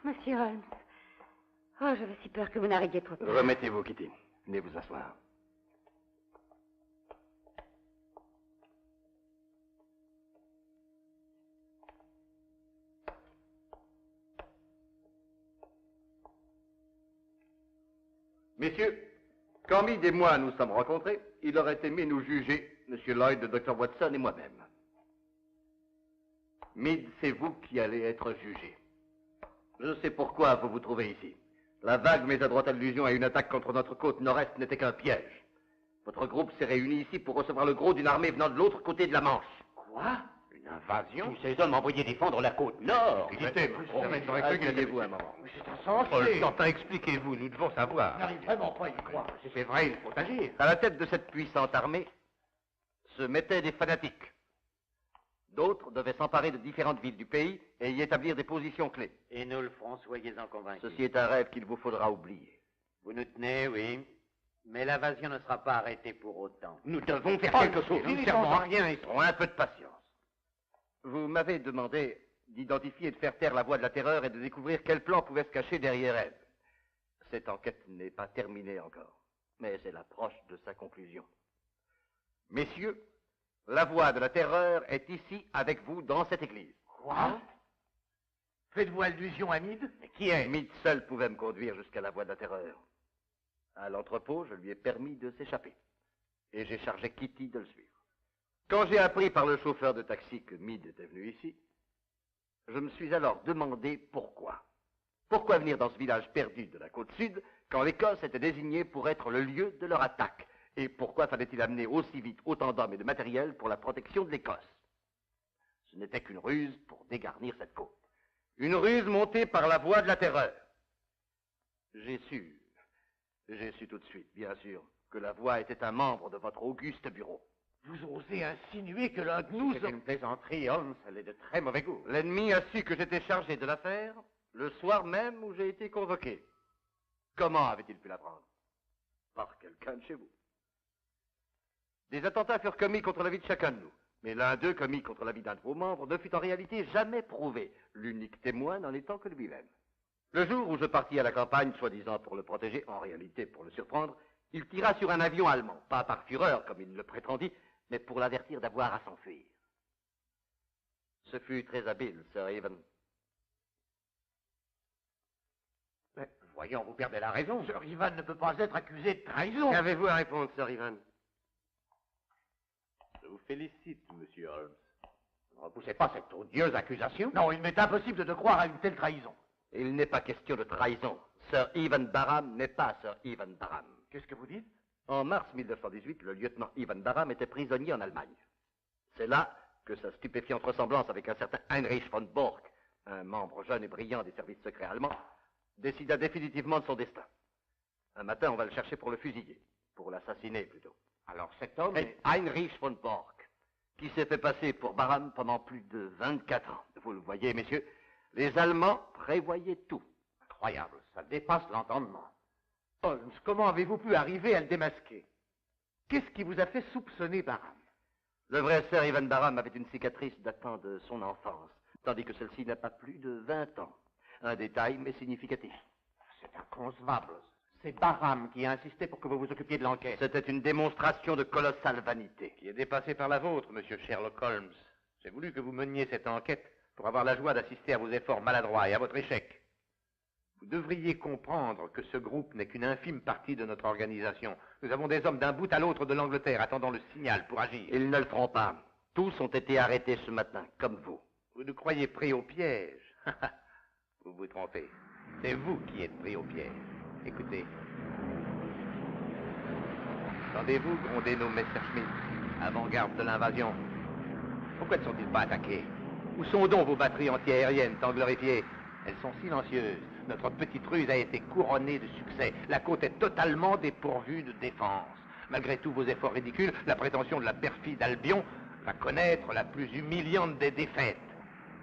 Monsieur Holmes. Oh, j'avais si peur que vous n'arriviez trop tard. Remettez-vous, Kitty. Venez vous asseoir. Messieurs, quand Meade et moi nous sommes rencontrés, il aurait aimé nous juger, M. Lloyd, Dr. Watson et moi-même. Meade, c'est vous qui allez être jugé. Je sais pourquoi vous vous trouvez ici. La vague maladroite allusion à une attaque contre notre côte nord-est n'était qu'un piège. Votre groupe s'est réuni ici pour recevoir le gros d'une armée venant de l'autre côté de la Manche. Quoi? Une invasion? Tous ces hommes envoyés défendre la côte nord. Asseyez-vous un moment. Mais c'est insensé. Enfin, expliquez-vous, nous devons savoir. Je n'arrive vraiment pas à y croire. Si c'est vrai, il faut agir. À la tête de cette puissante armée se mettaient des fanatiques. D'autres devaient s'emparer de différentes villes du pays et y établir des positions clés. Et nous le ferons, soyez-en convaincus. Ceci est un rêve qu'il vous faudra oublier. Vous nous tenez, oui. Mais l'invasion ne sera pas arrêtée pour autant. Nous devons faire quelque chose. Nous ne servons à rien ici. Un peu de patience. Vous m'avez demandé d'identifier et de faire taire la voie de la terreur et de découvrir quel plan pouvait se cacher derrière elle. Cette enquête n'est pas terminée encore, mais elle approche de sa conclusion. Messieurs, la voie de la terreur est ici avec vous dans cette église. Quoi? Faites-vous allusion à Meade? Qui est? Meade seul pouvait me conduire jusqu'à la voie de la terreur. À l'entrepôt, je lui ai permis de s'échapper. Et j'ai chargé Kitty de le suivre. Quand j'ai appris par le chauffeur de taxi que Meade était venu ici, je me suis alors demandé pourquoi. Pourquoi venir dans ce village perdu de la côte sud quand l'Écosse était désignée pour être le lieu de leur attaque? Et pourquoi fallait-il amener aussi vite autant d'hommes et de matériel pour la protection de l'Écosse? Ce n'était qu'une ruse pour dégarnir cette côte. Une ruse montée par la voie de la terreur. J'ai su tout de suite, bien sûr, que la voie était un membre de votre auguste bureau. Vous osez insinuer que l'un de nous... C'est une plaisanterie, Holmes, elle est de très mauvais goût. L'ennemi a su que j'étais chargé de l'affaire le soir même où j'ai été convoqué. Comment avait-il pu l'apprendre? Par quelqu'un de chez vous. Des attentats furent commis contre la vie de chacun de nous. Mais l'un d'eux, commis contre la vie d'un de vos membres, ne fut en réalité jamais prouvé, l'unique témoin n'en étant que lui-même. Le jour où je partis à la campagne, soi-disant pour le protéger, en réalité pour le surprendre, il tira sur un avion allemand, pas par fureur comme il le prétendit, mais pour l'avertir d'avoir à s'enfuir. Ce fut très habile, Sir Ivan. Mais voyons, vous perdez la raison. Sir Ivan ne peut pas être accusé de trahison. Qu'avez-vous à répondre, Sir Ivan? Je vous félicite, monsieur Holmes. Ne repoussez pas cette odieuse accusation. Non, il m'est impossible de croire à une telle trahison. Il n'est pas question de trahison. Sir Ivan Barham n'est pas Sir Ivan Barham. Qu'est-ce que vous dites? En mars 1918, le lieutenant Ivan Barham était prisonnier en Allemagne. C'est là que sa stupéfiante ressemblance avec un certain Heinrich von Bork, un membre jeune et brillant des services secrets allemands, décida définitivement de son destin. Un matin, on va le chercher pour le fusiller. Pour l'assassiner, plutôt. Alors cet homme est Heinrich von Bork, qui s'est fait passer pour Barham pendant plus de 24 ans. Vous le voyez, messieurs, les Allemands prévoyaient tout. Incroyable, ça dépasse l'entendement. Holmes, comment avez-vous pu arriver à le démasquer? Qu'est-ce qui vous a fait soupçonner Barham? Le vrai Sir Ivan Barham avait une cicatrice datant de son enfance, tandis que celle-ci n'a pas plus de 20 ans. Un détail, mais significatif. C'est inconcevable. C'est Barham qui a insisté pour que vous vous occupiez de l'enquête. C'était une démonstration de colossale vanité. Qui est dépassée par la vôtre, monsieur Sherlock Holmes. J'ai voulu que vous meniez cette enquête pour avoir la joie d'assister à vos efforts maladroits et à votre échec. Vous devriez comprendre que ce groupe n'est qu'une infime partie de notre organisation. Nous avons des hommes d'un bout à l'autre de l'Angleterre attendant le signal pour agir. Ils ne le feront pas. Tous ont été arrêtés ce matin, comme vous. Vous nous croyez pris au piège. Vous vous trompez. C'est vous qui êtes pris au piège. Écoutez. Entendez-vous gronder nos Messerschmitt, avant-garde de l'invasion? Pourquoi ne sont-ils pas attaqués? Où sont donc vos batteries antiaériennes tant glorifiées? Elles sont silencieuses. Notre petite ruse a été couronnée de succès. La côte est totalement dépourvue de défense. Malgré tous vos efforts ridicules, la prétention de la perfide Albion va connaître la plus humiliante des défaites.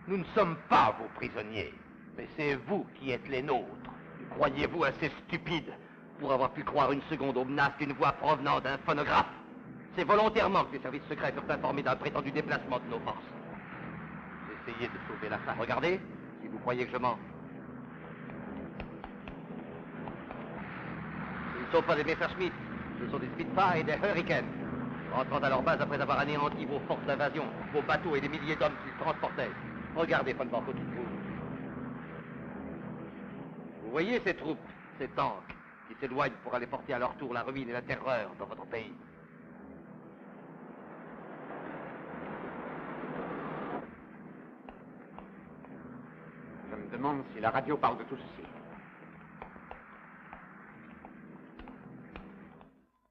Nous ne sommes pas vos prisonniers, mais c'est vous qui êtes les nôtres. Croyez-vous assez stupide pour avoir pu croire une seconde aux menaces d'une voix provenant d'un phonographe? C'est volontairement que les services secrets furent informés d'un prétendu déplacement de nos forces. Essayez de sauver la face. Regardez, si vous croyez que je mens. Ce ne sont pas des Messerschmitt, ce sont des Spitfire et des Hurricanes, rentrant à leur base après avoir anéanti vos forces d'invasion, vos bateaux et les milliers d'hommes qu'ils transportaient. Regardez, von Bork, autour de vous. Vous voyez ces troupes, ces tanks, qui s'éloignent pour aller porter à leur tour la ruine et la terreur dans votre pays. Je me demande si la radio parle de tout ceci.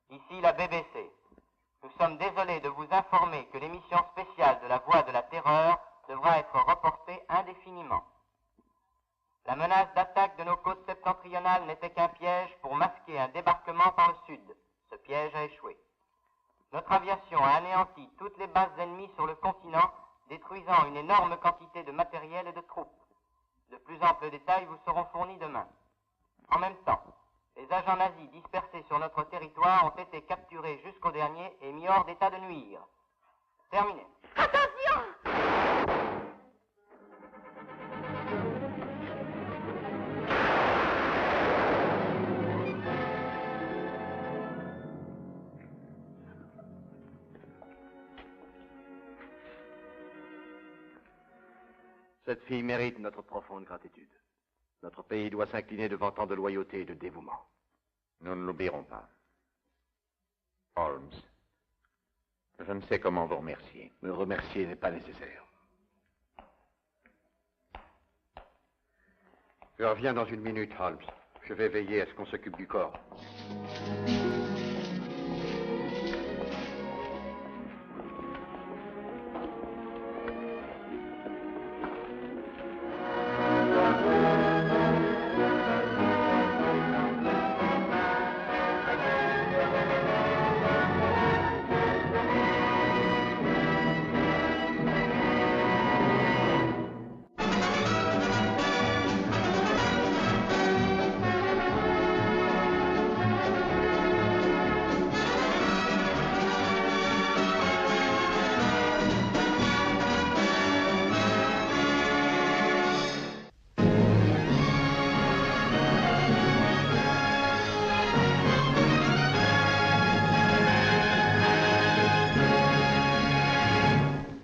Ici la BBC. Nous sommes désolés de vous informer que l'émission spéciale de la Voix de la Terreur devra être reportée indéfiniment. La menace d'attaque de nos côtes septentrionales n'était qu'un piège pour masquer un débarquement par le sud. Ce piège a échoué. Notre aviation a anéanti toutes les bases ennemies sur le continent, détruisant une énorme quantité de matériel et de troupes. De plus amples détails vous seront fournis demain. En même temps, les agents nazis dispersés sur notre territoire ont été capturés jusqu'au dernier et mis hors d'état de nuire. Terminé. Attention! Cette fille mérite notre profonde gratitude. Notre pays doit s'incliner devant tant de loyauté et de dévouement. Nous ne l'oublierons pas. Holmes, je ne sais comment vous remercier. Me remercier n'est pas nécessaire. Je reviens dans une minute, Holmes. Je vais veiller à ce qu'on s'occupe du corps.